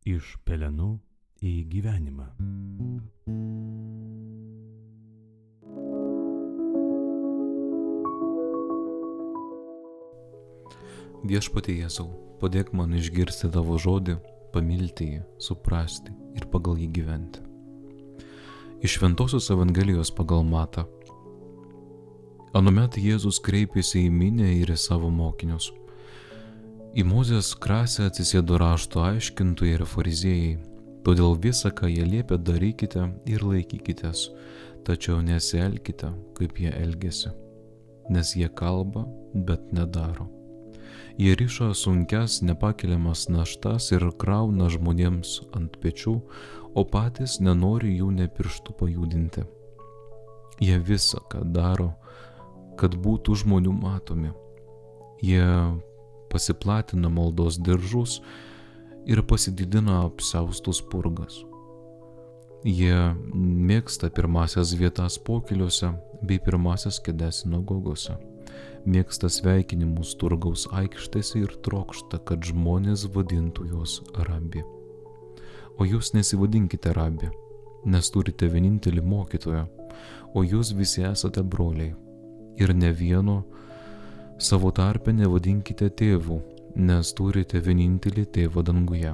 Iš pelenų į gyvenimą. Viešpatie Jėzau, padėk man išgirsti tavo žodį, pamilti jį, suprasti ir pagal jį gyventi. Iš Šventosios Evangelijos pagal Matą. Anuomet Jėzus kreipėsi į minią ir į savo mokinius. Į Mozės krasę atsisėdo rašto aiškintojai ir fariziejai, todėl visą, ką jie liepia, darykite ir laikykitės, tačiau nesielkite, kaip jie elgiasi, nes jie kalba, bet nedaro. Jie riša sunkias, nepakeliamas naštas ir krauna žmonėms ant pečių, o patys nenori jų nė pirštų pajudinti. Jie visą, ką daro, kad būtų žmonių matomi. Jie pasiplatina maldos diržus ir pasididina apsiaustus purgas. Jie mėgsta pirmasias vietas pokyliuose bei pirmasias kėdes sinagogose. Mėgsta sveikinimus turgaus aikštėse ir trokšta, kad žmonės vadintų juos rabi. O jūs nesivadinkite rabi, nes turite vienintelį mokytoją, o jūs visi esate broliai. Ir ne vieno savo tarpe nevadinkite tėvų, nes turite vienintelį tėvą danguje.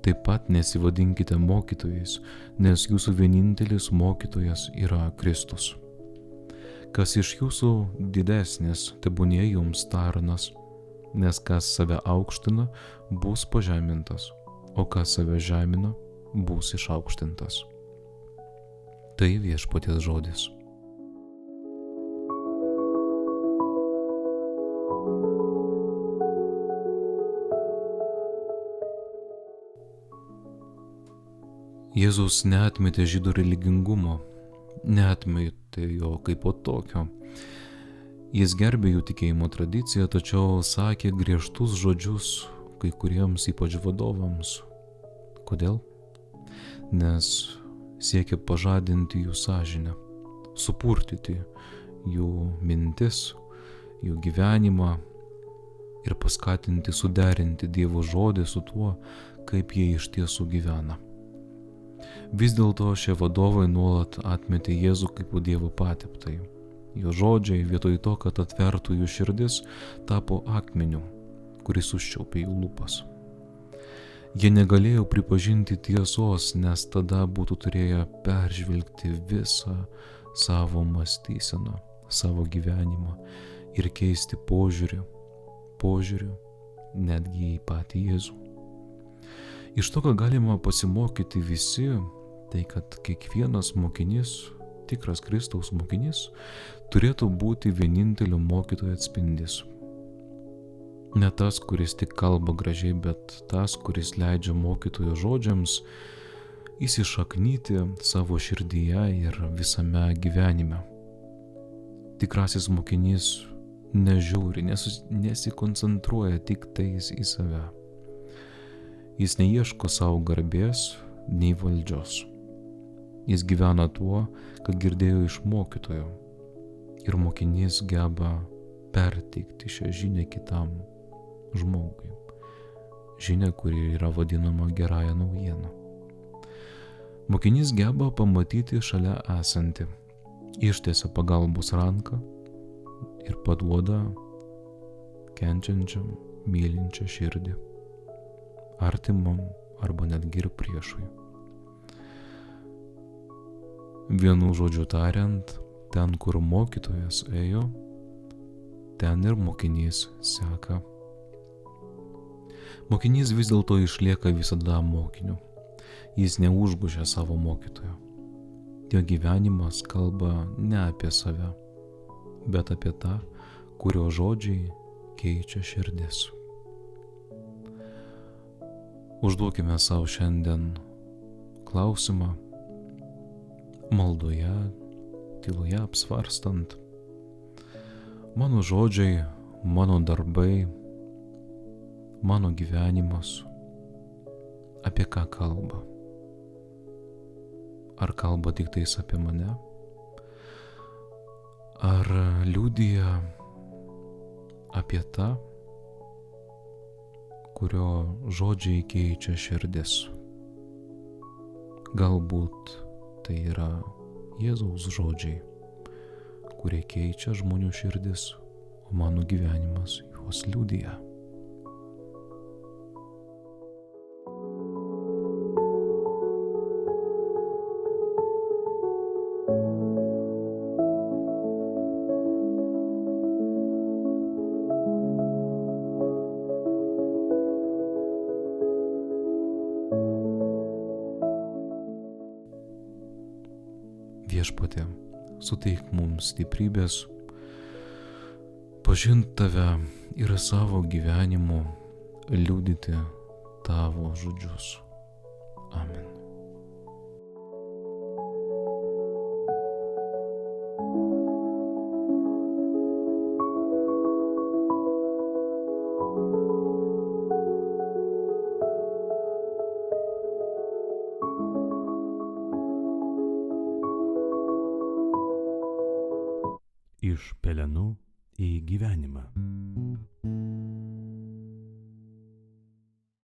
Taip pat nesivadinkite mokytojais, nes jūsų vienintelis mokytojas yra Kristus. Kas iš jūsų didesnis, tebūnie jums tarnas, nes kas save aukština, bus pažemintas, o kas save žemina, bus išaukštintas. Tai Viešpaties žodis. Jėzus neatmetė žydų religingumo, neatmetė jo kaip po tokio. Jis gerbė jų tikėjimo tradiciją, tačiau sakė griežtus žodžius kai kuriems ypač vadovams. Kodėl? Nes siekė pažadinti jų sąžinę, supurtyti jų mintis, jų gyvenimą ir paskatinti suderinti Dievo žodį su tuo, kaip jie iš tiesų gyvena. Vis dėlto šie vadovai nuolat atmetė Jėzų kaip Dievo pateptąjį. Jo žodžiai vietoj to, kad atvertų jų širdis, tapo akmeniu, kuris užčiaupė jų lūpas. Jie negalėjo pripažinti tiesos, nes tada būtų turėję peržvelgti visą savo mąstyseną, savo gyvenimą ir keisti požiūrį netgi į patį Jėzų. Iš to, ką galima pasimokyti visi, tai kad kiekvienas mokinys, tikras Kristaus mokinys, turėtų būti vienintelio mokytojo atspindys. Ne tas, kuris tik kalba gražiai, bet tas, kuris leidžia mokytojo žodžiams įsišaknyti savo širdyje ir visame gyvenime. Tikrasis mokinys nežiūri, nesikoncentruoja tik tais į save. Jis neieško savo garbės nei valdžios. Jis gyvena tuo, kad girdėjo iš mokytojo. Ir mokinys geba perteikti šią žinią kitam žmogui. Žinia, kuri yra vadinama gerąja naujiena. Mokinys geba pamatyti šalia esantį, ištiesia pagalbos ranką ir paduoda kenčiančiam, mylinčią širdį, artimam arba netgi ir priešui. Vienu žodžiu tariant, ten, kur mokytojas ėjo, ten ir mokinys seka. Mokinys vis dėlto išlieka visada mokiniu. Jis neužgožia savo mokytojo. Jo gyvenimas kalba ne apie save, bet apie tą, kurio žodžiai keičia širdis. Užduokime savo šiandien klausimą, maldoje, tyloje apsvarstant. Mano žodžiai, mano darbai, mano gyvenimas, apie ką kalba? Ar kalba tik tais apie mane? Ar liudija apie tą, kurio žodžiai keičia širdis. Galbūt tai yra Jėzaus žodžiai, kurie keičia žmonių širdis, o mano gyvenimas juos liudija. Viešpatie, suteik mums stiprybės pažinti tave ir savo gyvenimu liudyti tavo žodžius. Amen. Iš pelenų į gyvenimą.